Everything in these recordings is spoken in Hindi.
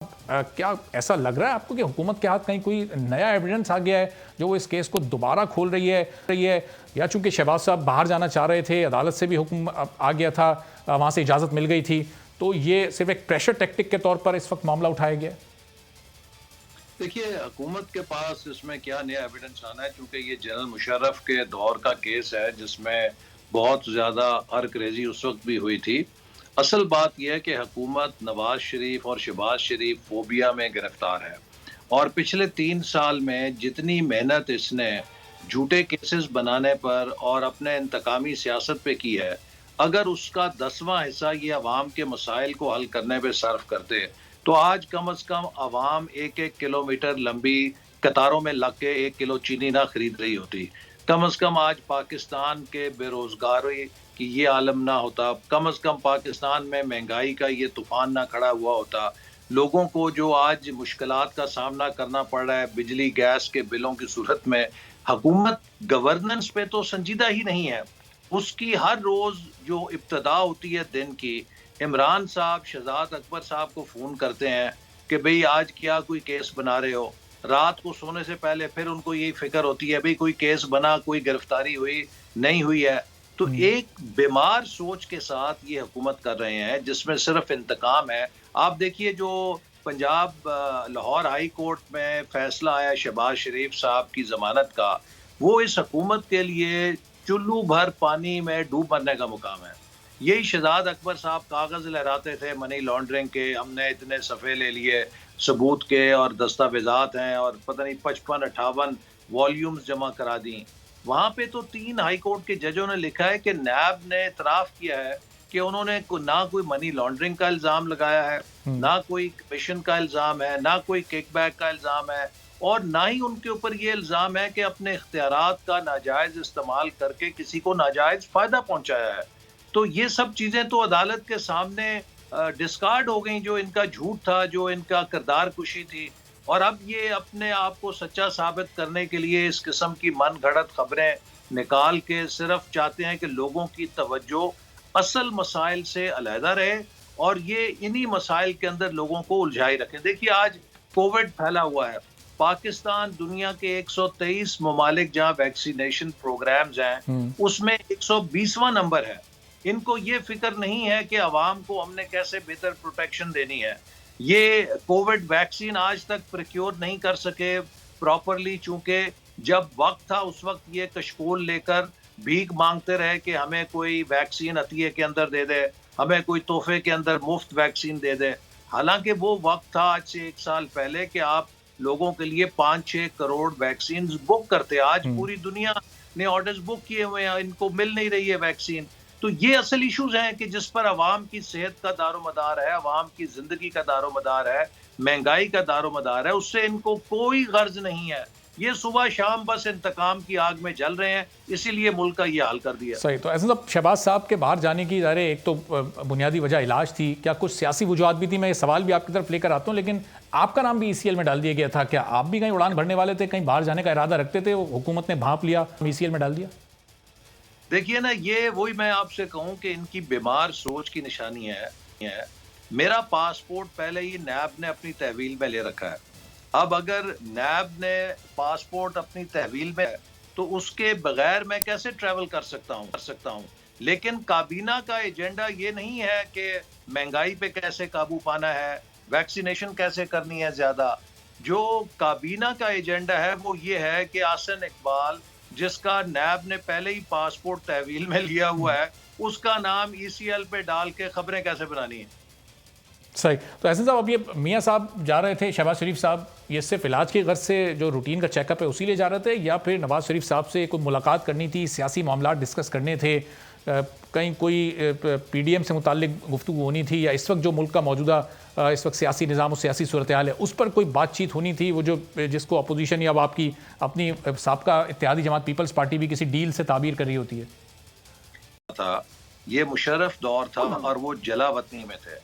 क्या ऐसा लग रहा है आपको कि हुकूमत के हाथ कहीं कोई नया एविडेंस आ गया है जो वो इस केस को दोबारा खोल रही है, या चूंकि शहबाज साहब बाहर जाना चाह रहे थे, अदालत से भी हुक्म आ गया था, वहां से इजाज़त मिल गई थी, तो ये सिर्फ एक प्रेशर टेक्टिक के तौर पर इस वक्त मामला उठाया गया है? देखिए, हुकूमत के पास इसमें क्या नया एविडेंस आना है, क्योंकि ये जनरल मुशर्रफ के दौर का केस है जिसमें बहुत ज़्यादा अरकरेजी उस वक्त भी हुई थी। असल बात यह है कि हुकूमत नवाज शरीफ और शहबाज शरीफ फोबिया में गिरफ्तार है, और पिछले 3 साल में जितनी मेहनत इसने झूठे केसेस बनाने पर और अपने इंतकामी सियासत पे की है, अगर उसका 10वां हिस्सा ये अवाम के मसाइल को हल करने पे सर्फ करते, तो आज कम से कम अवाम 1-1 किलोमीटर लंबी कतारों में लग के 1 किलो चीनी ना खरीद रही होती। कम से कम आज पाकिस्तान के बेरोज़गारी की ये आलम ना होता, कम से कम पाकिस्तान में महंगाई का ये तूफ़ान ना खड़ा हुआ होता। लोगों को जो आज मुश्किलात का सामना करना पड़ रहा है बिजली, गैस के बिलों की सूरत में, हुकूमत गवर्नेंस पे तो संजीदा ही नहीं है। उसकी हर रोज़ जो इब्तिदा होती है दिन की, इमरान साहब शहजाद अकबर साहब को फ़ोन करते हैं कि भई आज क्या कोई केस बना रहे हो? रात को सोने से पहले फिर उनको यही फ़िक्र होती है भई कोई केस बना, कोई गिरफ्तारी हुई, नहीं हुई है। तो हम्म। एक बीमार सोच के साथ ये हुकूमत कर रहे हैं जिसमें सिर्फ़ इंतकाम है। आप देखिए जो पंजाब लाहौर हाई कोर्ट में फ़ैसला आया शहबाज शरीफ साहब की ज़मानत का, वो इस हुकूमत के लिए चुल्लू भर पानी में डूब मरने का मुकाम है। यही शहजाद अकबर साहब कागज़ लहराते थे मनी लॉन्ड्रिंग के, हमने इतने सफ़े ले लिए सबूत के और दस्तावेज़ात हैं और पता नहीं 55-58 वॉल्यूम्स जमा करा दी। वहाँ पे तो 3 हाई कोर्ट के जजों ने लिखा है कि नैब ने इतराफ़ किया है कि उन्होंने ना कोई मनी लॉन्ड्रिंग का इल्ज़ाम लगाया है, हम्म। ना कोई कमीशन का इल्ज़ाम है, ना कोई किकबैक का इल्ज़ाम है, और ना ही उनके ऊपर ये इल्ज़ाम है कि अपने इख्तियारात का नाजायज़ इस्तेमाल करके किसी को नाजायज़ फ़ायदा पहुँचाया है। तो ये सब चीज़ें तो अदालत के सामने डिस्कार्ड हो गई, जो इनका झूठ था, जो इनका किरदार कुशी थी। और अब ये अपने आप को सच्चा साबित करने के लिए इस किस्म की मनगढ़ंत खबरें निकाल के सिर्फ चाहते हैं कि लोगों की तवज्जो असल मसाइल से अलहदा रहे और ये इन्हीं मसाइल के अंदर लोगों को उलझाए रखें। देखिए, आज कोविड फैला हुआ है। पाकिस्तान दुनिया के 123 ममालिक जहाँ वैक्सीनेशन प्रोग्राम्स हैं, हम्म। उसमें 120वां नंबर है। इनको ये फ़िक्र नहीं है कि अवाम को हमने कैसे बेहतर प्रोटेक्शन देनी है। ये कोविड वैक्सीन आज तक प्रोक्योर नहीं कर सके प्रॉपरली, चूँकि जब वक़्त था उस वक़्त ये कशकोल लेकर भीख माँगते रहे कि हमें कोई वैक्सीन अतिये के अंदर दे दे, हमें कोई तोहफ़े के अंदर मुफ़्त वैक्सीन दे दे। हालाँकि वो वक़्त था आज से 1 साल पहले कि आप लोगों के लिए 5-6 करोड़ वैक्सीन्स बुक करते। आज हम्म। पूरी दुनिया ने ऑर्डर्स बुक किए हुए हैं, इनको मिल नहीं रही है वैक्सीन। तो ये असल इश्यूज़ हैं कि जिस पर अवाम की सेहत का दारोमदार है, अवाम की ज़िंदगी का दारोमदार है, महँगाई का दारोमदार है, उससे इनको कोई गर्ज़ नहीं है। ये सुबह-शाम बस इंतकाम की आग में जल रहे हैं, इसीलिए मुल्क का ये हाल कर दिया। सही। तो ऐसे सब शहबाज साहब के बाहर जाने की ज़ाहिर है एक तो बुनियादी वजह इलाज थी, क्या कुछ सियासी वजूहत भी थी? मैं ये सवाल भी आपकी तरफ लेकर आता हूँ, लेकिन आपका नाम भी ईसीएल में डाल दिया गया था। क्या आप भी कहीं उड़ान भरने वाले थे, कहीं बाहर जाने का इरादा रखते थे, वो हुकूमत ने भांप लिया, ईसीएल में डाल दिया? देखिए ना, ये वही मैं आपसे कहूँ कि इनकी बीमार सोच की निशानी है। मेरा पासपोर्ट पहले ही नैब ने अपनी तहवील में ले रखा है। अब अगर नैब ने पासपोर्ट अपनी तहवील में है, तो उसके बगैर मैं कैसे ट्रैवल कर सकता हूँ। लेकिन काबीना का एजेंडा ये नहीं है कि महंगाई पे कैसे काबू पाना है, वैक्सीनेशन कैसे करनी है ज़्यादा। जो काबीना का एजेंडा है वो ये है कि आसिन इकबाल, जिसका नैब ने पहले ही पासपोर्ट तहवील में लिया हुआ है, उसका नाम ईसीएल पे डाल के खबरें कैसे बनानी है। सही। तो ऐसे साहब, अब ये मियाँ साहब जा रहे थे, शहबाज शरीफ साहब, ये सिर्फ इलाज की गर्ज से जो रूटीन का चेकअप है उसी लिए जा रहे थे, या फिर नवाज शरीफ साहब से कोई मुलाकात करनी थी, सियासी मामला डिस्कस करने थे, कहीं कोई पीडीएम से मुतालिक गुफ्तगू होनी थी, या इस वक्त जो मुल्क का मौजूदा इस वक्त सियासी निज़ाम और सियासी सूरत हाल है उस पर कोई बातचीत होनी थी, वो जो जिसको अपोजिशन या आपकी अपनी साबका इत्तेहादी जमात पीपल्स पार्टी भी किसी डील से ताबीर कर रही होती है? था, ये मुशर्रफ दौर था और वो जलावतनी में थे,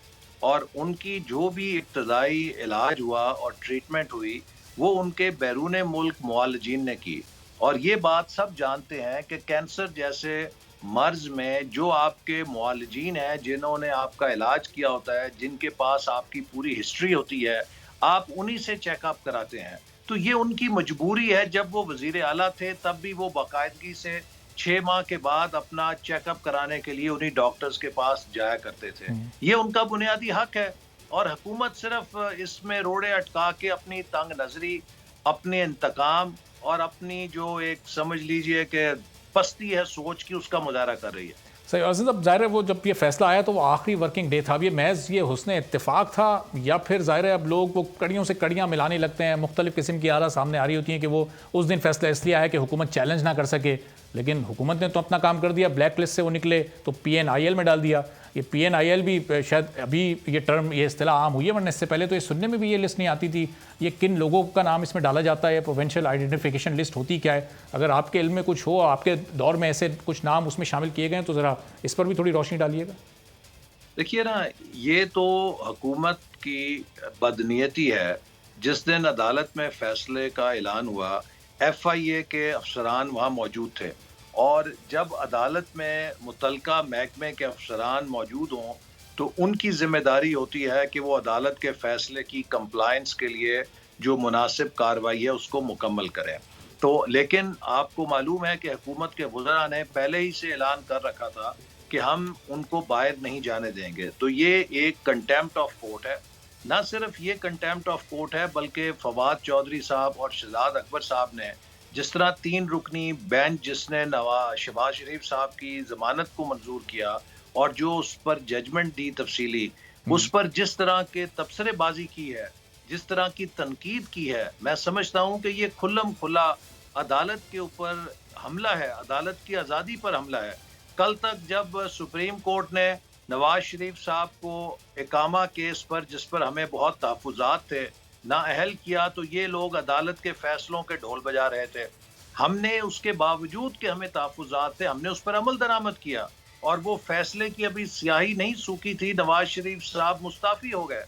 और उनकी जो भी इब्तदाई इलाज हुआ और ट्रीटमेंट हुई, वो उनके बैरून मुल्क मुआलजीन ने की। और ये बात सब जानते हैं कि कैंसर जैसे मर्ज में जो आपके मुआलिजीन हैं, जिन्होंने आपका इलाज किया होता है, जिनके पास आपकी पूरी हिस्ट्री होती है, आप उन्हीं से चेकअप कराते हैं। तो ये उनकी मजबूरी है। जब वो वज़ीर आला थे तब भी वो बाकायदगी से 6 माह के बाद अपना चेकअप कराने के लिए उन्हीं डॉक्टर्स के पास जाया करते थे। ये उनका बुनियादी हक है और हुकूमत सिर्फ इसमें रोड़े अटका के अपनी तंग नज़री, अपने इंतकाम और अपनी जो एक समझ लीजिए कि पस्ती है सोच की, उसका मुज़ाहरा कर रही है। सही। और साहब ज़ाहिर है वो जब ये फैसला आया तो वो आखिरी वर्किंग डे था। अब ये महज ये हुस्न इत्तेफाक था या फिर ज़ाहिर है अब लोग वो कड़ियों से कड़ियाँ मिलाने लगते हैं, मुख्तलिफ किस्म की आरा सामने आ रही होती हैं कि वो उस दिन फैसला इसलिए आया कि हुकूमत चैलेंज ना कर सके, लेकिन हुकूमत ने तो अपना काम कर दिया। ब्लैक लिस्ट से वो निकले तो PNIL में डाल दिया। ये PNIL भी शायद अभी ये टर्म, ये इस्तिलाह आम हुई है, वरना इससे पहले तो ये सुनने में भी ये लिस्ट नहीं आती थी। ये किन लोगों का नाम इसमें डाला जाता है, प्रोविंशियल आइडेंटिफिकेशन लिस्ट होती क्या है? अगर आपके इल्म में कुछ हो, आपके दौर में ऐसे कुछ नाम उसमें शामिल किए गए हैं तो ज़रा इस पर भी थोड़ी रोशनी डालिएगा। देखिए ना, ये तो हुकूमत की बदनीयती है। जिस दिन अदालत में फैसले का ऐलान हुआ, FIA के अफसरान वहाँ मौजूद थे और जब अदालत में मुतलका महकमे के अफसरान मौजूद हों तो उनकी ज़िम्मेदारी होती है कि वो अदालत के फैसले की कंप्लायंस के लिए जो मुनासिब कार्रवाई है उसको मुकम्मल करें। तो लेकिन आपको मालूम है कि हुकूमत के वज़रा ने पहले ही से ऐलान कर रखा था कि हम उनको बाहर नहीं जाने देंगे। तो ये एक कंटेम्प्ट ऑफ कोर्ट है। ना सिर्फ ये कंटेम्प्ट ऑफ कोर्ट है बल्कि फवाद चौधरी साहब और शहजाद अकबर साहब ने जिस तरह 3 रुकनी बेंच जिसने शहबाज शरीफ साहब की ज़मानत को मंजूर किया और जो उस पर जजमेंट दी तफसीली, उस पर जिस तरह के तबसरेबाजी की है, जिस तरह की तनकीद की है, मैं समझता हूँ कि ये खुल्लम खुला अदालत के ऊपर हमला है, अदालत की आज़ादी पर हमला है। कल तक जब सुप्रीम कोर्ट ने नवाज शरीफ साहब को इकामा केस पर, जिस पर हमें बहुत तहफ़्फ़ुज़ात थे, नाअहल किया तो ये लोग अदालत के फैसलों के ढोल बजा रहे थे। हमने उसके बावजूद कि हमें तहफ़्फ़ुज़ात थे, हमने उस पर अमल दरामद किया और वो फैसले की अभी स्याही नहीं सूखी थी, नवाज शरीफ साहब मुस्ताफ़ी हो गए।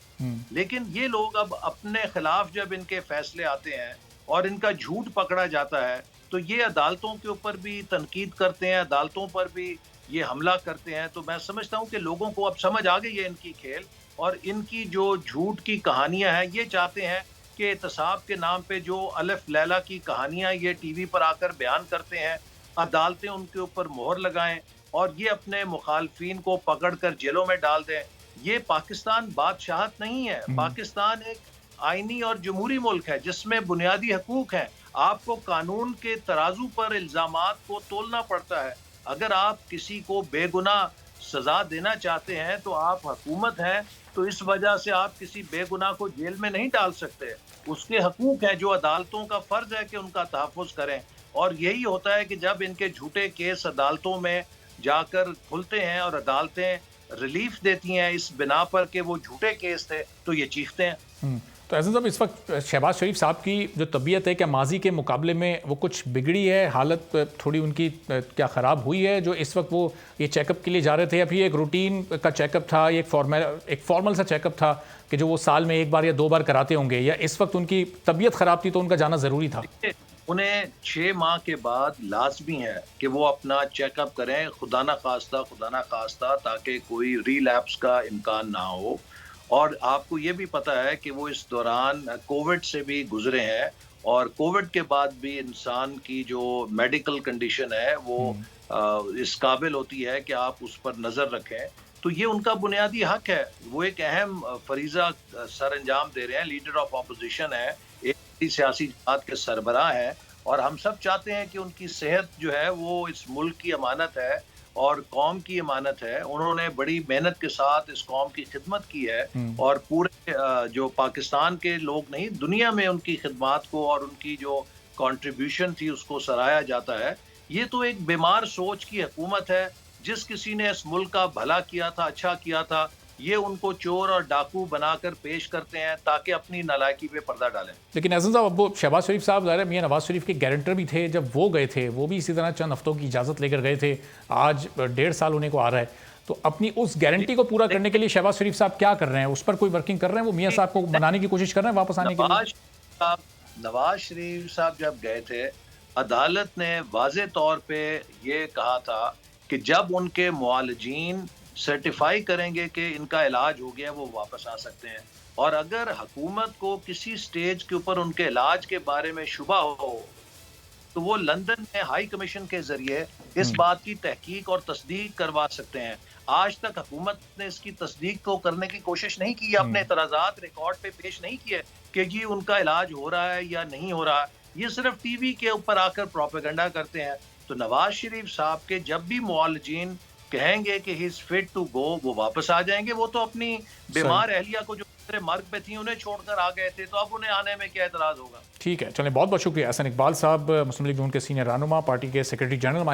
लेकिन ये लोग अब अपने खिलाफ जब इनके फैसले आते हैं और इनका झूठ पकड़ा जाता है तो ये अदालतों के ऊपर भी तनकीद करते हैं, अदालतों पर भी ये हमला करते हैं। तो मैं समझता हूँ कि लोगों को अब समझ आ गई है इनकी खेल और इनकी जो झूठ की कहानियां हैं, ये चाहते हैं कि एहतसाब के नाम पे जो अलफ लैला की कहानियां ये टीवी पर आकर बयान करते हैं, अदालतें उनके ऊपर मोहर लगाएं और ये अपने मुखालफिन को पकड़कर जेलों में डाल दें। ये पाकिस्तान बादशाहत नहीं है। पाकिस्तान एक आईनी और जमहूरी मुल्क है जिसमें बुनियादी हकूक हैं। आपको कानून के तराजू पर इल्जामात को तोलना पड़ता है। अगर आप किसी को बेगुनाह सजा देना चाहते हैं तो आप हुकूमत हैं, तो इस वजह से आप किसी बेगुनाह को जेल में नहीं डाल सकते। उसके हकूक हैं जो अदालतों का फर्ज है कि उनका तहफ़्फ़ुज़ करें और यही होता है कि जब इनके झूठे केस अदालतों में जाकर खुलते हैं और अदालतें रिलीफ देती हैं इस बिना पर कि वो झूठे केस थे, तो ये चीखते हैं। तो ऐसा साहब इस वक्त शहबाज शरीफ साहब की जो तबीयत है, क्या माजी के मुकाबले में वो कुछ बिगड़ी है, हालत थोड़ी उनकी क्या ख़राब हुई है जो इस वक्त वो ये चेकअप के लिए जा रहे थे? अभी एक रूटीन का चेकअप था, एक फॉर्मल सा चेकअप था कि जो वो साल में 1 बार या 2 बार कराते होंगे, या इस वक्त उनकी तबीयत ख़राब थी तो उनका जाना ज़रूरी था? उन्हें 6 माह के बाद लाजमी है कि वो अपना चेकअप करें, खुदा ना खास्ता, ताकि कोई रीलैप्स का इम्कान ना हो। और आपको ये भी पता है कि वो इस दौरान कोविड से भी गुजरे हैं और कोविड के बाद भी इंसान की जो मेडिकल कंडीशन है वो इस काबिल होती है कि आप उस पर नज़र रखें। तो ये उनका बुनियादी हक है। वो एक अहम फरीज़ा सर अंजाम दे रहे हैं, लीडर ऑफ अपोजिशन है, एक सियासी जमात के सरबराह हैं और हम सब चाहते हैं कि उनकी सेहत जो है वो इस मुल्क की अमानत है और कौम की अमानत है। उन्होंने बड़ी मेहनत के साथ इस कौम की खिदमत की है और पूरे जो पाकिस्तान के लोग नहीं, दुनिया में उनकी खिदमत को और उनकी जो कंट्रीब्यूशन थी उसको सराहा जाता है। ये तो एक बीमार सोच की हुकूमत है। जिस किसी ने इस मुल्क का भला किया था, अच्छा किया था, ये उनको चोर और डाकू बनाकर पेश करते हैं ताकि अपनी नालायकी पे पर्दा डालें। लेकिन एज़म साहब, अब वो शहबाज शरीफ साहब ज़ाहिर है मियां नवाज शरीफ के गारंटर भी थे जब वो गए थे, वो भी इसी तरह चंद हफ्तों की इजाज़त लेकर गए थे। आज 1.5 साल होने को आ रहा है, तो अपनी उस गारंटी को पूरा करने के लिए शहबाज शरीफ साहब क्या कर रहे हैं? उस पर कोई वर्किंग कर रहे हैं? वो मियां साहब को बनाने की कोशिश कर रहे हैं वापस आने के लिए? नवाज शरीफ साहब जब गए थे, अदालत ने वाज़े तौर पे ये कहा था कि जब उनके मुआलजीन सर्टिफाई करेंगे कि इनका इलाज हो गया, वो वापस आ सकते हैं। और अगर हुकूमत को किसी स्टेज के ऊपर उनके इलाज के बारे में शुबा हो, तो वो लंदन में हाई कमीशन के जरिए इस बात की तहकीक और तस्दीक करवा सकते हैं। आज तक हुकूमत ने इसकी तस्दीक को करने की कोशिश नहीं की, अपने एतराज़ात रिकॉर्ड पे पेश नहीं किए कि जी उनका इलाज हो रहा है या नहीं हो रहा है। ये सिर्फ टीवी के ऊपर आकर प्रोपेगेंडा करते हैं। तो नवाज शरीफ साहब के जब भी मुआलजीन कहेंगे कि he is fit to go, वो वापस आ जाएंगे। वो तो अपनी बीमार अहलिया को जो मर्ग पे थी उन्हें छोड़कर आ गए थे, तो अब उन्हें आने में क्या एतराज होगा। ठीक है, चलें, बहुत बहुत शुक्रिया। एहसन इकबाल साहब, मुस्लिम लीग नून के सीनियर रहनुमा, पार्टी के सेक्रेटरी जनरल।